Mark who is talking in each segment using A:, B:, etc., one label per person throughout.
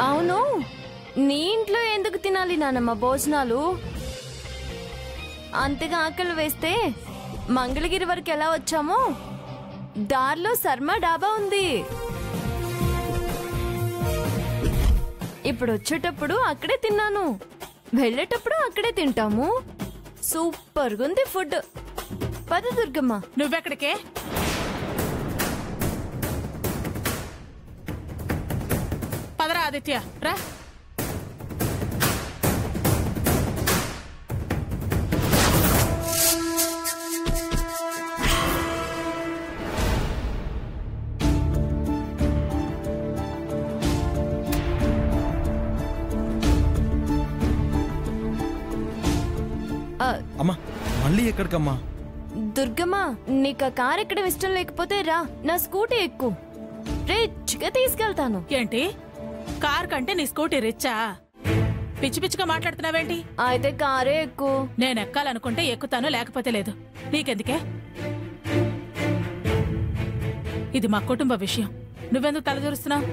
A: అవును, నీ ఇంట్లో ఎందుకు తినాలి నానమ్మ భోజనాలు? అంతగా ఆకలి వేస్తే మంగళగిరి వరకు ఎలా వచ్చామో దారిలో శర్మ డాబా ఉంది. ఇప్పుడు వచ్చేటప్పుడు అక్కడే తిన్నాను, వెళ్ళేటప్పుడు అక్కడే తింటాము. సూపర్గా ఉంది ఫుడ్. పద దుర్గమ్మ.
B: నువ్వెక్కడికే? పదరా ఆదిత్య, రా.
C: అమ్మా మళ్ళీ ఎక్కడికమ్మా?
A: దుర్గమ్మ, నీకు ఆ కార్ ఎక్కడం ఇష్టం లేకపోతే రా, నా స్కూటీ ఎక్కు, రిచ్గా తీసుకెళ్తాను.
B: ఏంటి, కార్ కంటే నీ స్కూటీ రిచ్చా? పిచ్చి పిచ్చిగా మాట్లాడుతున్నావేంటి?
A: అయితే కారే ఎక్కు.
B: నేను ఎక్కాలనుకుంటే ఎక్కుతాను, లేకపోతే లేదు. నీకెందుకే? ఇది మా కుటుంబ విషయం, నువ్వెందుకు తలదూరుస్తున్నావు?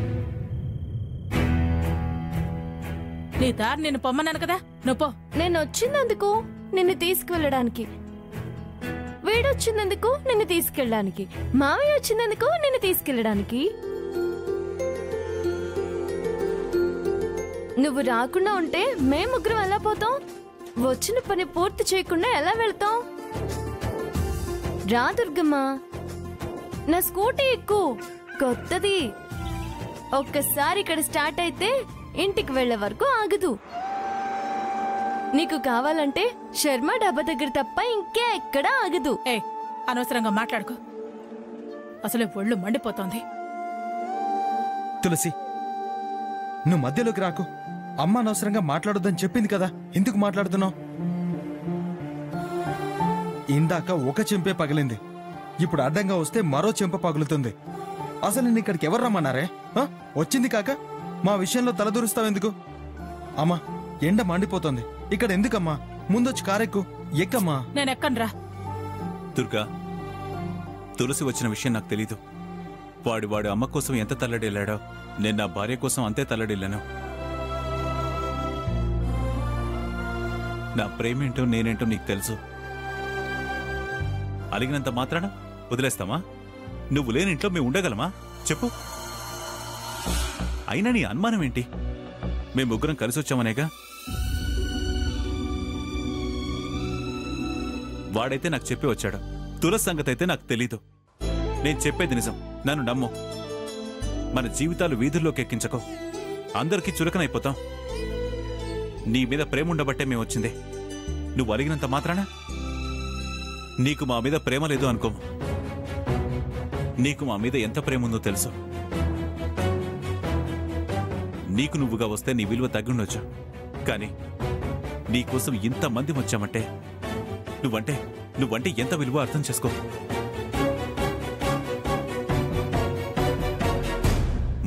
B: నీ దారి నిన్ను పొమ్మన్నాను కదా, నువ్వు పో.
A: నేను వచ్చినందుకు నిన్ను తీసుకువెళ్ళడానికి, వీడొచ్చినందుకు నిన్ను తీసుకెళ్ళడానికి, మావయ్య వచ్చినందుకు నిన్ను తీసుకెళ్ళడానికి. నువ్వు రాకుండా ఉంటే మేము ముగ్గురం ఎలా పోతాం? వచ్చిన పని పూర్తి చేయకుండా ఎలా వెళ్తాం? రా దుర్గమ్మ, నా స్కూటీ ఎక్కు, కొత్తది. ఒక్కసారి ఇక్కడ స్టార్ట్ అయితే ఇంటికి వెళ్లే వరకు ఆగదు. నీకు కావాలంటే శర్మ డాబా దగ్గర తప్ప ఇంకే ఎక్కడా ఆగదు.
B: అనవసరంగా మాట్లాడుకో, అసలే ఒళ్ళు మండిపోతోంది.
C: తులసి, నువ్వు మధ్యలోకి రాకు. అమ్మ అనవసరంగా మాట్లాడొద్దని చెప్పింది కదా, ఎందుకు మాట్లాడుతున్నావు? ఇందాక ఒక చెంపే పగిలింది, ఇప్పుడు అడ్డంగా వస్తే మరో చెంప పగులుతుంది. అసలు నేను ఇక్కడికి ఎవరు రమ్మన్నారే? వచ్చింది కాక మా విషయంలో తలదూరుస్తావెందుకు? అమ్మా, ఎండ మండిపోతుంది, ఇక్కడ ఎందుకమ్మా? ముందొచ్చి కారెక్కు, ఎక్కమ్మా.
B: నేను ఎక్కనరా.
D: దుర్గా, తులసి వచ్చిన విషయం నాకు తెలీదు. వాడి అమ్మ కోసం ఎంత తల్లడిల్లాడో నేను నా భార్య కోసం అంతే తల్లడిల్లాను. నా ప్రేమేంటో నేనేంటో నీకు తెలుసు. అలిగినంత మాత్రాన వదిలేస్తామా? నువ్వు లేనింట్లో మేము ఉండగలమా చెప్పు? అయినా నీ అనుమానం ఏంటి? మేము ముగ్గురం కలిసి వచ్చామనేగా. వాడైతే నాకు చెప్పి వచ్చాడు, తులసి సంగతి అయితే నాకు తెలీదు. నేను చెప్పేది నిజం, నన్ను నమ్ము. మన జీవితాలు వీధుల్లోకి ఎక్కించకో, అందరికీ చులకనైపోతాం. నీ మీద ప్రేమ ఉండబట్టే మేము వచ్చింది. నువ్వు అలిగినంత మాత్రాన నీకు మా మీద ప్రేమ లేదు అనుకోము. నీకు మా మీద ఎంత ప్రేమ ఉందో తెలుసు. నీకు నువ్వుగా వస్తే నీ విలువ తగ్గుండొచ్చు, కానీ నీకోసం ఇంతమంది వచ్చామంటే నువ్వంటే ఎంత విలువ అర్థం చేసుకో.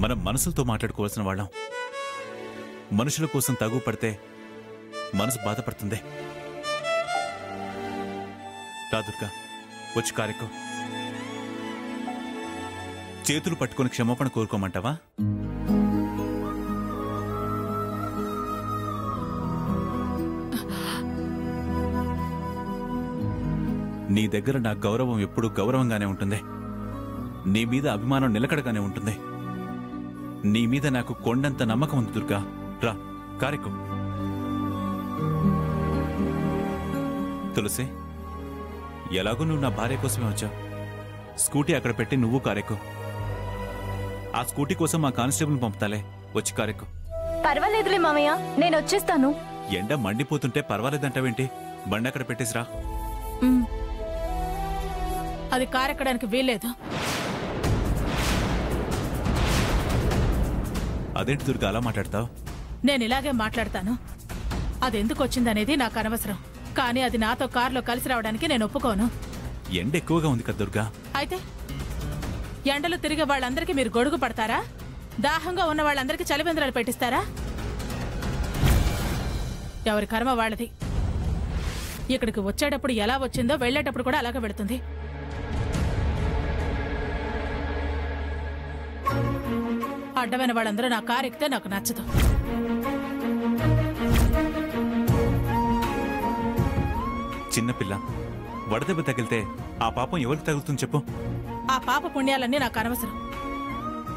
D: మనం మనసులతో మాట్లాడుకోవాల్సిన వాళ్ళం. మనుషుల కోసం తగు పడితే మనసు బాధపడుతుంది. రా దుర్గా, వచ్చి కారెక్కు. చేతులు పట్టుకొని క్షమాపణ కోరుకోమంటావా? నీ దగ్గర నా గౌరవం ఎప్పుడూ గౌరవంగానే ఉంటుంది. నీ మీద అభిమానం నిలకడగానే ఉంటుంది. నీ మీద నాకు కొండంత నమ్మకం ఉంది దుర్గా. రా కారెక్కు. తులసి, ఎలాగో నువ్వు నా భార్య కోసమే వచ్చావు. స్కూటీ అక్కడ పెట్టి నువ్వు కారెక్కు. ఆ స్కూటీ కోసం మా కానిస్టేబుల్ పంపుతాలే, వచ్చి కారెక్కు.
A: పర్వాలేదులే మామయ్య, నేను వచ్చేస్తాను.
D: ఎండ మండిపోతుంటే పర్వాలేదంటావేంటి? బండి అక్కడ పెట్టేసిరా.
B: అది కారెక్కడానికి వీల్లేదు.
D: అదేంటి దుర్గా అలా మాట్లాడతావు?
B: నేను ఇలాగే మాట్లాడతాను. అది ఎందుకు వచ్చిందనేది నాకు అనవసరం, కానీ అది నాతో కారులో కలిసి రావడానికి నేను ఒప్పుకోను.
D: ఎండ ఎక్కువగా ఉంది కదా దుర్గా.
B: అయితే ఎండలు తిరిగే వాళ్ళందరికీ మీరు గొడుగు పడతారా? దాహంగా ఉన్న వాళ్ళందరికీ చలివెందులు పెట్టిస్తారా? ఎవరి కర్మ వాళ్ళది. ఇక్కడికి వచ్చేటప్పుడు ఎలా వచ్చిందో వెళ్లేటప్పుడు కూడా అలాగే పెడుతుంది. అడ్డమైన వాళ్ళందరూ నా కారు ఎక్కితే నాకు నచ్చదు.
D: చిన్నపిల్ల వడదెబ్బ తగిలితే ఆ పాపం ఎవరికి తగులుతుంది చెప్పు?
B: ఆ పాప పుణ్యాలన్నీ నాకు అనవసరం.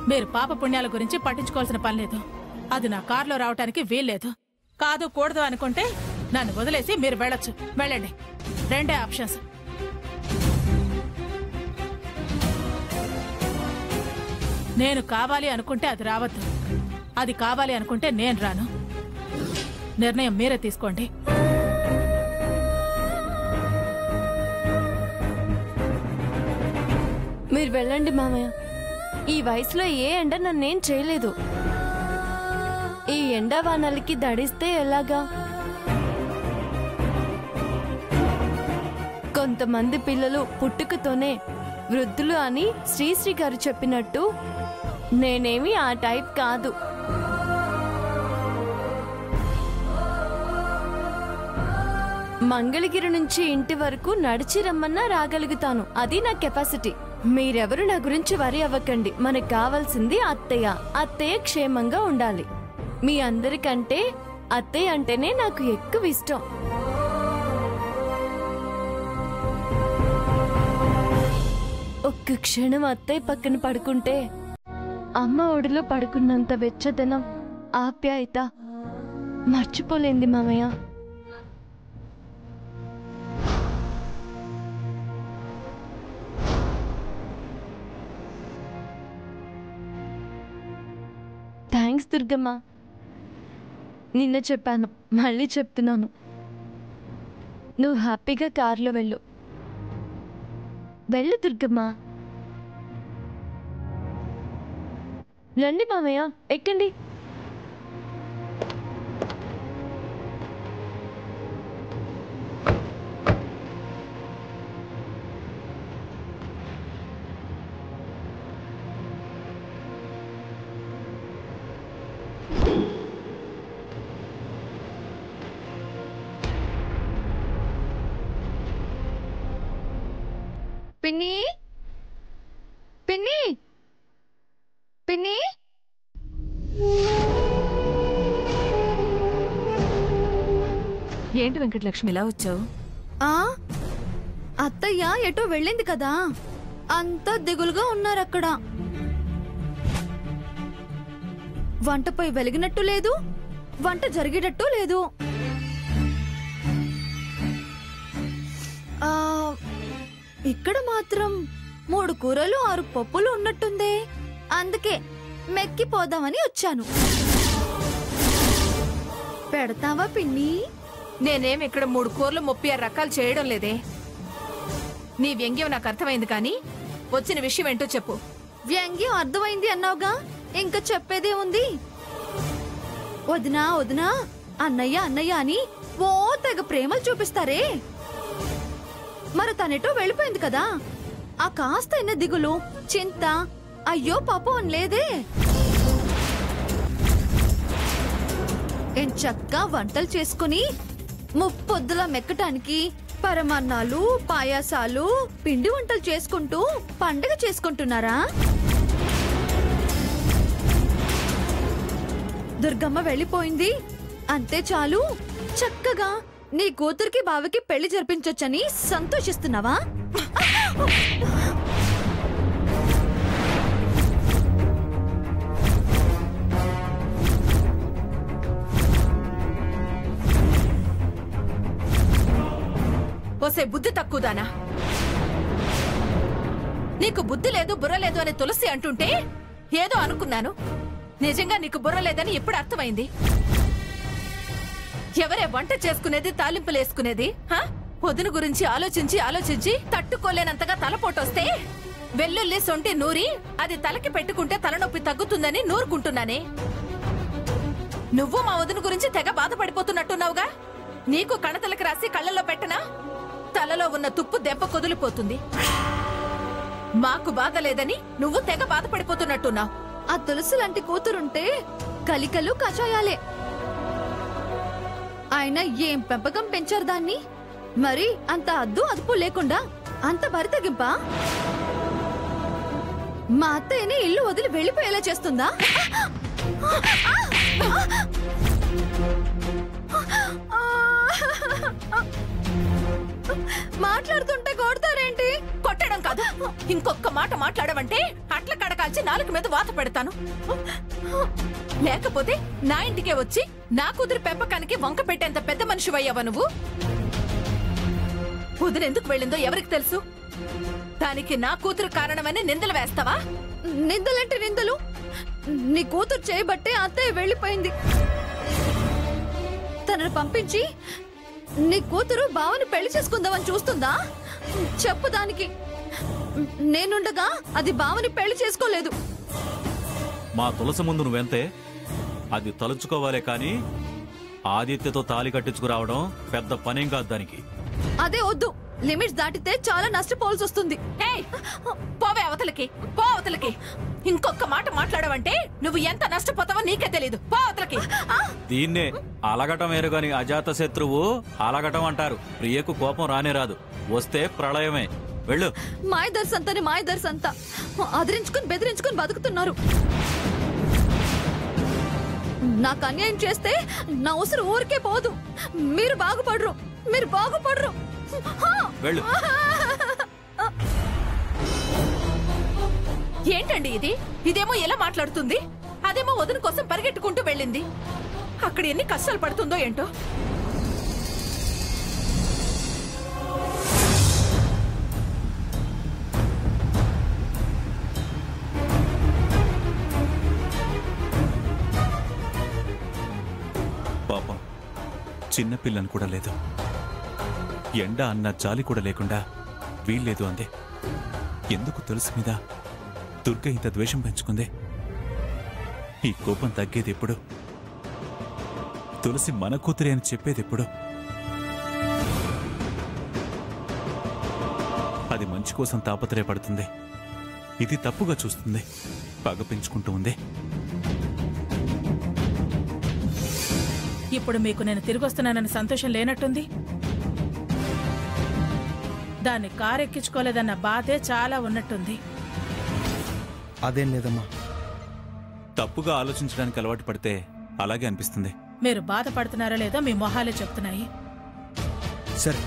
B: మీరు పాప పుణ్యాల గురించి పట్టించుకోవాల్సిన పని లేదు. అది నా కారులో రావటానికి వీల్లేదు. కాదు కూడదు అనుకుంటే నన్ను వదిలేసి మీరు వెళ్ళొచ్చు. వెళ్ళండి. రెండే ఆప్షన్స్. నేను కావాలి అనుకుంటే అది రావద్దు, అది కావాలి అనుకుంటే నేను రాను. నిర్ణయం మీరే తీసుకోండి.
A: మీరు వెళ్ళండి మామయ్య. ఈ వయసులో ఏ ఎండ నన్నేం చేయలేదు. ఈ ఎండ వానలకి దడిస్తే ఎలాగా? కొంతమంది పిల్లలు పుట్టుకతోనే వృద్ధులు అని శ్రీశ్రీ గారు చెప్పినట్టు నేనేమి ఆ టైప్ కాదు. మంగళగిరి నుంచి ఇంటి వరకు నడిచి రమ్మన్నా రాగలుగుతాను. అది నా కెపాసిటీ. మీరెవరు నా గురించి వరి అవ్వకండి. మనకు కావాల్సింది అత్తయ్య. అత్తయ్య క్షేమంగా ఉండాలి. మీ అందరికంటే అత్తయ్య అంటేనే నాకు ఎక్కువ ఇష్టం. ఒక్క క్షణం అత్తయ్య పక్కన పడుకుంటే అమ్మ ఒడిలో పడుకున్నంత వెచ్చదనం, ఆప్యాయత మర్చిపోలేంది మామయ్య. థ్యాంక్స్ దుర్గమ్మ. నిన్న చెప్పాను, మళ్ళీ చెప్తున్నాను. నువ్వు హ్యాపీగా కారులో వెళ్ళు. వెళ్ళు దుర్గమ్మ. రండి మామయ్య, ఎక్కండి. పిన్ని, పిన్ని, పిన్ని.
E: ఏంటి వెంకటలక్ష్మి ఇలా వచ్చావు?
F: అత్తయ్య ఎటో వెళ్ళింది కదా, అంతా దిగులుగా ఉన్నారక్కడ. వంటపై వెలిగినట్టు లేదు, వంట జరిగేటట్టు లేదు. ఇక్కడ మాత్రం 3 కూరలు 6 పప్పులు ఉన్నట్టుందే. అందుకే మెక్కిపోదామని వచ్చాను. పెడతావా పిన్ని?
E: నేనేం ఇక్కడ 3 కూరలు 36 రకాలు చేయడం లేదే. నీ వ్యంగ్యం నాకు అర్థమైంది, కానీ వచ్చిన విషయం ఏంటో చెప్పు.
F: వ్యంగ్యం అర్థమైంది అన్నావుగా, ఇంకా చెప్పేదే ఉంది. వదినా వదినా, అన్నయ్య అన్నయ్య అని ఓ తెగ ప్రేమలు చూపిస్తారే. మరి తనెటో వెళ్ళిపోయింది కదా, ఆ కాస్త అయిన దిగులు, చింత, అయ్యో పాపం అని లేదే. ఎంచక్కా వంటలు చేసుకుని ముప్పొద్దులా మెక్కటానికి పరమాన్నాలు, పాయాసాలు, పిండి వంటలు చేసుకుంటూ పండగ చేసుకుంటున్నారా? దుర్గమ్మ వెళ్ళిపోయింది అంతే చాలు, చక్కగా నీ కూతురికి బావకి పెళ్లి జరిపించొచ్చని సంతోషిస్తున్నావా?
E: ఓసే బుద్ధి తక్కువదానా, నీకు బుద్ధి లేదు బుర్ర లేదు అని తులసి అంటుంటే ఏదో అనుకున్నాను. నిజంగా నీకు బుర్ర లేదని ఇప్పుడు అర్థమైంది. ఎవరే వంట చేసుకునేది, తాలింపులేసుకునేది? పొద్దున గురించి ఆలోచించి ఆలోచించి తట్టుకోలేనంతగా తలపోటొస్తే వెల్లుల్లి సొంటి నూరి అది తలకి పెట్టుకుంటే తలనొప్పి తగ్గుతుందని నూరుకుంటున్నానే. నువ్వు మా వదిన గురించి తెగ బాధపడిపోతున్నట్టున్నావుగా. నీకు కణతలకి రాసి కళ్ళల్లో పెట్టనా? తలలో ఉన్న తుప్పు దెబ్బ కుదిలిపోతుంది. మాకు బాధ లేదని నువ్వు తెగ బాధపడిపోతున్నట్టున్నావు.
F: ఆ తులసి లాంటి కూతురుంటే కలికలు కషాయాలే. ఆయన ఏం పెంపకం పెంచారు దాన్ని? మరి అంత అద్దు అదుపు లేకుండా అంత బరితెగింపా? మా అత్తయ్యని ఇల్లు వదిలి వెళ్ళిపోయేలా చేస్తుందా? మాట్లాడుతుంటే కొడతారేంటి?
E: కొట్టడం కాదు, ఇంకొక మాట మాట్లాడవంటే అట్ల కడకాల్చి నాలుగు మీద వాత పెడతాను. లేకపోతే నా ఇంటికే వచ్చి నా కూతురు పెంపకానికి వంక పెట్టేంత పెద్ద మనిషివయ్యావా నువ్వు? వదిన ఎందుకు వెళ్ళిందో ఎవరికి తెలుసు? దానికి నా కూతురు కారణమని నిందలు వేస్తావా?
F: నిందలంటే నిందలు. నీ కూతురు చేయబట్టే అత్తయ్య వెళ్ళిపోయింది. తనను పంపించి నీ కూతురు బావని పెళ్లి చేసుకుందామని చూస్తుందా? చెప్పు దానికి. నేనుండగా అది బావని పెళ్లి చేసుకోలేదు.
G: మా తులసి ముందు నువ్వెంతే, అది తలుచుకోవాలే కాని ఆదిత్యతో తాళి కట్టించుకురావడం పెద్ద పనేం కాదు దానికి.
F: అదే వద్దు. లిమిట్స్ దాటితే చాలా నష్టపోవాల్సి వస్తుంది.
E: పోవే అవతలకి, పో అవతలకి. ఇంకొక మాట మాట్లాడవంటే నువ్వు ఎంత నష్టపోతావో నీకే తెలీదు. పో అవతలకి.
G: దీన్నే అలగటం వేరు గాని అజాత శత్రువు అలగటం అంటారు. ప్రియకు కోపం రానే రాదు, వస్తే ప్రళయమే. వెళ్ళు.
F: మాయదర్శంతని మాయదర్శంతా అదిరించుకుని బెదిరించుకుని బతుకుతున్నారు. నాకు అన్యాయం చేస్తే నా ఉసురు ఊరికే పోదు. మీరు బాగుపడరు, మీరు బాగుపడరు.
G: వెళ్ళు.
E: ఏంటండి ఇది? ఇదేమో ఎలా మాట్లాడుతుంది, అదేమో వదిన కోసం పరిగెట్టుకుంటూ వెళ్ళింది. అక్కడ ఎన్ని కష్టాలు పడుతుందో ఏంటో.
D: పాపం చిన్నపిల్లని కూడా లేదు, ఎండ అన్న జాలి కూడా లేకుండా వీల్లేదు అందే. ఎందుకు తులసి మీద దుర్గ ఇంత ద్వేషం పెంచుకుంది? ఈ కోపం తగ్గేది ఎప్పుడు? తులసి మన కూతురే అని చెప్పేది ఎప్పుడు? అది మంచి కోసం తాపత్రయపడుతుంది, ఇది తప్పుగా చూస్తుంది, పగ పెంచుకుంటూ ఉంది.
B: ఇప్పుడు మీకు నేను తిరిగొస్తున్నానని సంతోషం లేనట్టుంది. దాన్ని కారెక్కించుకోలేదన్న బాధే చాలా ఉన్నట్టుంది.
C: అదేం లేదమ్మా.
D: తప్పుగా ఆలోచించడానికి అలవాటు పడితే అలాగే అనిపిస్తుంది.
B: మీరు బాధపడుతున్నారో లేదో మీ మొహాలే చెప్తున్నాయి.
C: సరే,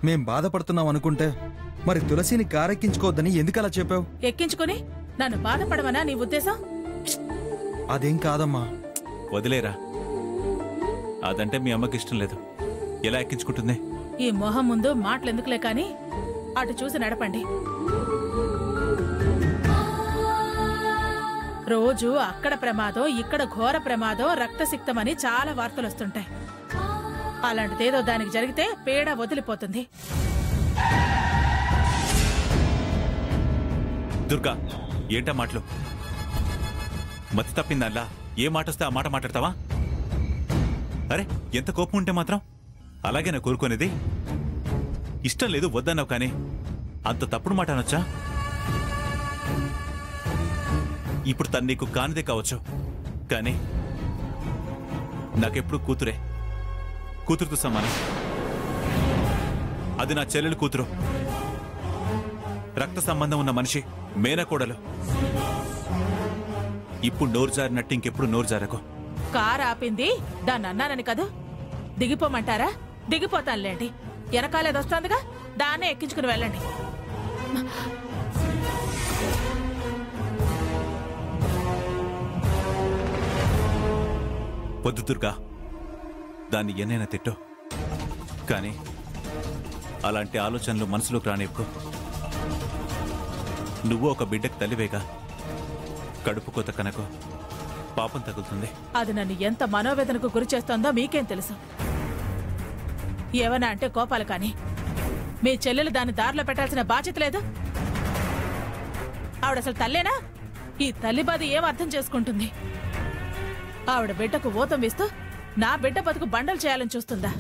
C: మేం బాధపడుతున్నాం అనుకుంటే మరి తులసిని కారెక్కించుకోవద్దని ఎందుకు అలా చెప్పావు?
B: ఎక్కించుకుని నన్ను బాధపడమనా నీ ఉద్దేశం?
C: అదేం కాదమ్మా.
D: వదిలేరా, అదంటే మీ అమ్మకి ఇష్టం లేదు. ఎలా ఎక్కించుకుంటుంది?
B: ఈ మొహం ముందు మాటలెందుకులే కాని అటు చూసి నడపండి. రోజు అక్కడ ప్రమాదం, ఇక్కడ ఘోర ప్రమాదం, రక్తసిక్తమని చాలా వార్తలు వస్తుంటాయి. అలాంటిదేదో దానికి జరిగితే పీడ వదిలిపోతుంది.
D: దుర్గా, ఏంటా మాటలు? మతి తప్పిందల్లా ఏ మాట వస్తే ఆ మాట మాట్లాడతావా? అరే, ఎంత కోపం ఉంటే మాత్రం అలాగే నా కోరుకునేది. ఇష్టం లేదు వద్దన్నావు కానీ అంత తప్పుడు మాట అనొచ్చా? ఇప్పుడు తను నీకు కానిదే కావచ్చు, కానీ నాకెప్పుడు కూతురే, కూతురుతో సమానం. అది నా చెల్లెలు కూతురు, రక్త సంబంధం ఉన్న మనిషి, మేనకోడలు. ఇప్పుడు నోరు జారినట్టు ఇంకెప్పుడు నోరు జారకు.
B: కారు ఆపింది దాన్ని అన్నానని కదా. దిగిపోమంటారా? దిగిపోతానులేండి. వెనకాలేదొస్తోందిగా, దాన్నే ఎక్కించుకుని వెళ్ళండి.
D: వద్దు దుర్గా, దాన్ని ఎన్నైనా తిట్టు, కానీ అలాంటి ఆలోచనలు మనసులోకి రానివ్వకు. నువ్వు ఒక బిడ్డకు తల్లివేగా, కడుపు కోత కనకు పాపం తగులుతుంది.
B: అది నన్ను ఎంత మనోవేదనకు గురి చేస్తోందో మీకేం తెలుసు. ఏమన్నా అంటే కోపాలు కాని మీ చెల్లెలు దాన్ని దారిలో పెట్టాల్సిన బాధ్యత లేదు. ఆవిడసలు తల్లేనా? ఈ తల్లి బాధ ఏం అర్థం చేసుకుంటుంది? ఆవిడ బిడ్డకు ఊతం వేస్తూ నా బిడ్డ బతుకు బండలు చేయాలని చూస్తుందా?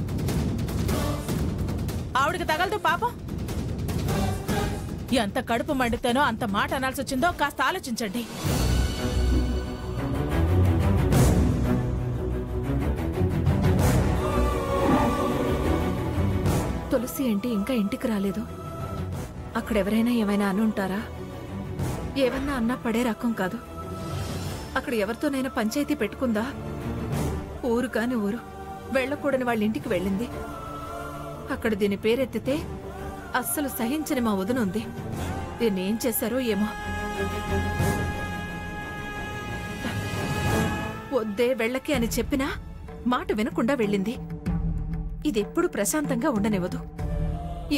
B: ఆవిడకి తగలదు పాపం. ఎంత కడుపు మండితేనో అంత మాట అనాల్సి వచ్చిందో కాస్త ఆలోచించండి.
E: తులసి ఏంటి ఇంకా ఇంటికి రాలేదు? అక్కడెవరైనా ఏమైనా అనుంటారా? ఏమన్నా అన్నా పడే రకం కాదు. అక్కడ ఎవరితోనైనా పంచాయతీ పెట్టుకుందా? ఊరు కాని ఊరు, వెళ్ళకూడని వాళ్ళ ఇంటికి వెళ్ళింది. అక్కడ దీని పేరెత్తితే అస్సలు సహించని మా వదిన ఉంది. దీన్ని ఏం చేశారో ఏమో. వద్దే వెళ్ళకి అని చెప్పినా మాట వినకుండా వెళ్ళింది. ఇదెప్పుడు ప్రశాంతంగా ఉండనివ్వదు.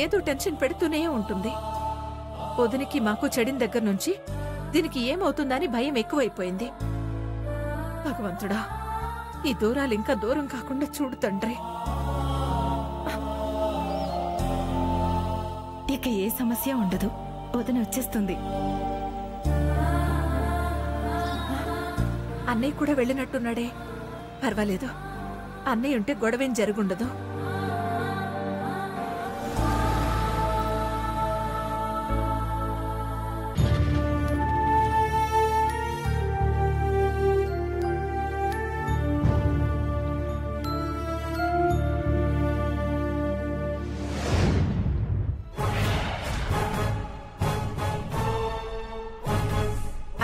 E: ఏదో టెన్షన్ పెడుతూనే ఉంటుంది. వదినికి మాకు చెడిన దగ్గర నుంచి దీనికి ఏమవుతుందని భయం ఎక్కువైపోయింది. భగవంతుడా, ఈ దూరాలు ఇంకా దూరం కాకుండా చూడు తండ్రి.
H: ఇక ఏ సమస్య ఉండదు. వదిన వచ్చేస్తుంది.
E: అన్నయ్య కూడా వెళ్ళినట్టున్నాడే. పర్వాలేదు, అన్నయ్య ఉంటే గొడవేం జరుగుండదు.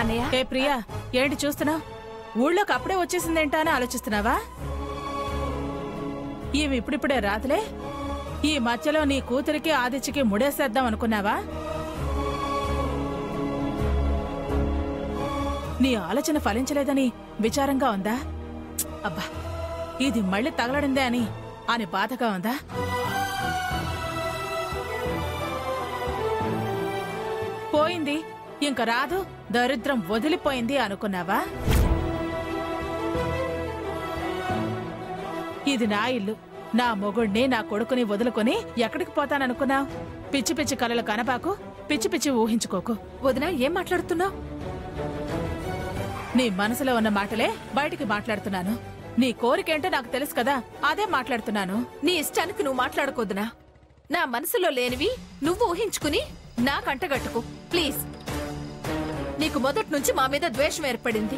E: అన్నయ్య,
B: ఏ ప్రియా, ఏంటి చూస్తున్నావు? ఊళ్ళోకి అప్పుడే వచ్చేసిందేంటా అని ఆలోచిస్తున్నావా? ఈమె ఇప్పుడిప్పుడే రాదులే. ఈ మధ్యలో నీ కూతురికి ఆదిత్యకి ముడేసేద్దాం అనుకున్నావా? నీ ఆలోచన ఫలించలేదని విచారంగా ఉందా? అబ్బా, ఇది మళ్ళీ తగలడిందే అని బాధగా ఉందా? పోయింది, ఇంక రాదు, దరిద్రం వదిలిపోయింది అనుకున్నావా? ఇది నా ఇల్లు. నా మొగుణ్ణి, నా కొడుకుని వదులుకొని ఎక్కడికి పోతాననుకున్నావు? పిచ్చి పిచ్చి కలలు కనపాకు, పిచ్చి పిచ్చి ఊహించుకోకు.
E: వదినా, ఏం మాట్లాడుతున్నావు?
B: నీ మనసులో ఉన్న మాటలే బయటికి మాట్లాడుతున్నాను. నీ కోరికేంటో నాకు తెలుసు కదా, అదే మాట్లాడుతున్నాను.
E: నీ ఇష్టానికి నువ్వు మాట్లాడుకోదునా. నా మనసులో లేనివి నువ్వు ఊహించుకుని నా కంటగట్టుకు ప్లీజ్. నీకు మొదటి నుంచి మా మీద ద్వేషం ఏర్పడింది.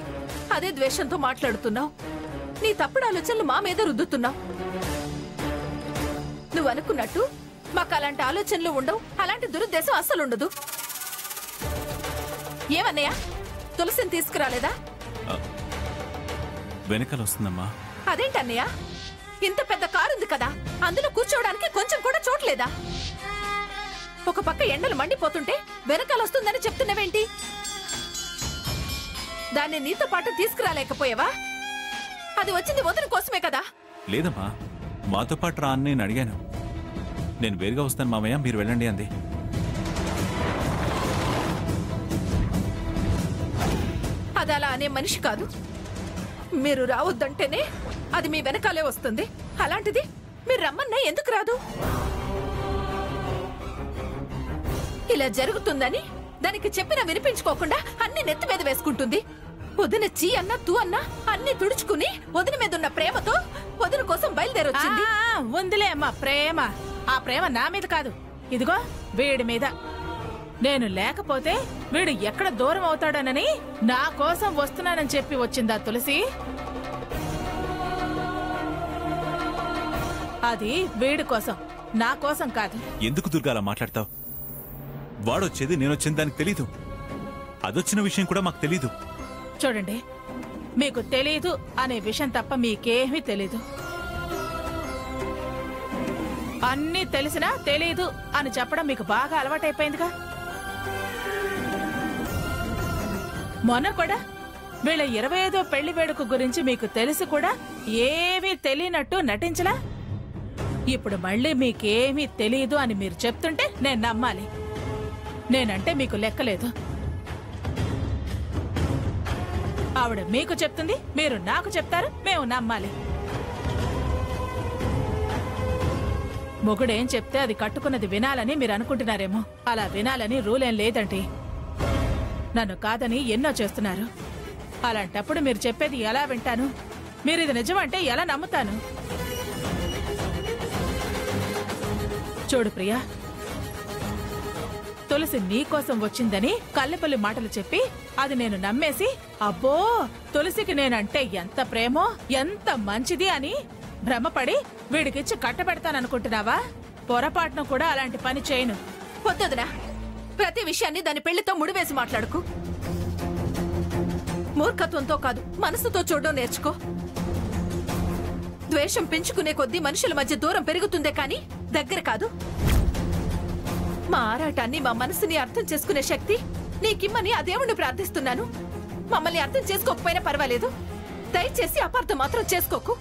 E: అదే ద్వేషంతో మాట్లాడుతున్నావు. నీ తప్పుడు ఆలోచనలు మా మీద రుద్దుతున్నావు. నువ్వు అనుకున్నట్టు మాకు అలాంటి ఆలోచనలు ఉండవు. అలాంటి దురుద్దేశం అస్సలుండదు. ఏమన్నయ్య, తులసిని తీసుకురాలేదా?
D: వెనకాల వస్తుందమ్మా.
E: అదేంటన్నయ్య, ఇంత పెద్ద కారు ఉంది కదా, అందులో కూర్చోవడానికి కొంచెం కూడా చోట్లేదా? ఒక పక్క ఎండలు మండిపోతుంటే వెనకాల వస్తుందని చెప్తున్నావేంటి? దాన్ని నీతో పాటు తీసుకురాలేకపోయావా? అది వచ్చింది వదిన కోసమే కదా.
D: లేదమ్మా, మాతో పాటు రా అని నేను అడిగాను. నేను వేరుగా వస్తాను మామయ్య, మీరు వెళ్ళండి అంది.
E: అది అలా అనే మనిషి కాదు. మీరు రావద్దంటేనే అది మీ వెనకాలే వస్తుంది. అలాంటిది మీరు రమ్మన్నా ఎందుకు రాదు? ఇలా జరుగుతుందని దానికి చెప్పినా వినిపించుకోకుండా అన్ని నెత్తి మీద వేసుకుంటుంది. వదిన చీ అన్నా తూ అన్నా అన్ని తుడుచుకుని వదిన మీద ఉన్న ప్రేమతో వదిన కోసం బయలుదేరొచ్చింది.
B: ఉందిలే అమ్మా ప్రేమ. ఆ ప్రేమ నా మీద కాదు, ఇదిగో వీడి మీద. నేను లేకపోతే వీడు ఎక్కడ దూరం అవుతాడనని నా కోసం వస్తున్నానని చెప్పి వచ్చిందా తులసి? అది వీడి కోసం, నా కోసం కాదు.
D: ఎందుకు దుర్గా అలా మాట్లాడతావు? వాడొచ్చేది నేనొచ్చింది దానికి తెలీదు. అదొచ్చిన విషయం కూడా మాకు తెలీదు.
B: చూడండి, మీకు తెలీదు అనే విషయం తప్ప మీకేమీ తెలీదు. అన్నీ తెలిసినా తెలీదు అని చెప్పడం మీకు బాగా అలవాటైపోయిందిగా. మొన్న కూడా వీళ్ళ 25వ పెళ్లి వేడుక గురించి మీకు తెలిసి కూడా ఏమీ తెలియనట్టు నటించలా? ఇప్పుడు మళ్ళీ మీకేమీ తెలీదు అని మీరు చెప్తుంటే నేను నమ్మాలి. నేనంటే మీకు లెక్కలేదు. ఆవిడ మీకు చెప్తుంది, మీరు నాకు చెప్తారు, మేము నమ్మాలి. మొగుడేం చెప్తే అది కట్టుకున్నది వినాలని మీరు అనుకుంటున్నారేమో. అలా వినాలని రూలేం లేదండి. నన్ను కాదని ఎన్నో చేస్తున్నారు. అలాంటప్పుడు మీరు చెప్పేది ఎలా వింటాను? మీరు ఇది నిజమంటే ఎలా నమ్ముతాను? చూడు ప్రియా, తులసి నీకోసం వచ్చిందని కళ్ళెపల్లి మాటలు చెప్పి అది నేను నమ్మేసి అబ్బో తులసికి నేనంటే ఎంత ప్రేమో ఎంత మంచిది అని భ్రమపడి వీడికిచ్చి కట్టబెడతాననుకుంటున్నావా? పొరపాటును కూడా అలాంటి పని చేయను.
E: వద్దొదినా, ప్రతి విషయాన్ని దాని పెళ్లితో ముడివేసి మాట్లాడుకు. మూర్ఖత్వంతో కాదు, మనసుతో చూడడం నేర్చుకో. ద్వేషం పెంచుకునే కొద్దీ మనుషుల మధ్య దూరం పెరుగుతుందే కాని దగ్గర కాదు. మా ఆరాటాన్ని, మా మనసుని అర్థం చేసుకునే శక్తి నీకిమ్మని ఆ దేవుణ్ణి ప్రార్థిస్తున్నాను. మమ్మల్ని అర్థం చేసుకోకపోయినా పర్వాలేదు, దయచేసి అపార్థం మాత్రం చేసుకోకు.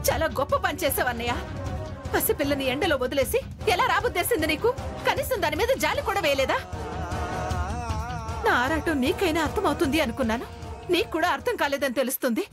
E: చాలా గొప్ప పని చేసావన్నయ్య. పసిపిల్లని ఎండలో వదిలేసి ఎలా రాబుద్దేసింది నీకు? కనీసం దాని మీద జాలి కూడా వేయలేదా? నా ఆరాటం నీకైనా అర్థమవుతుంది అనుకున్నాను. నీకు కూడా అర్థం కాలేదని తెలుస్తుంది.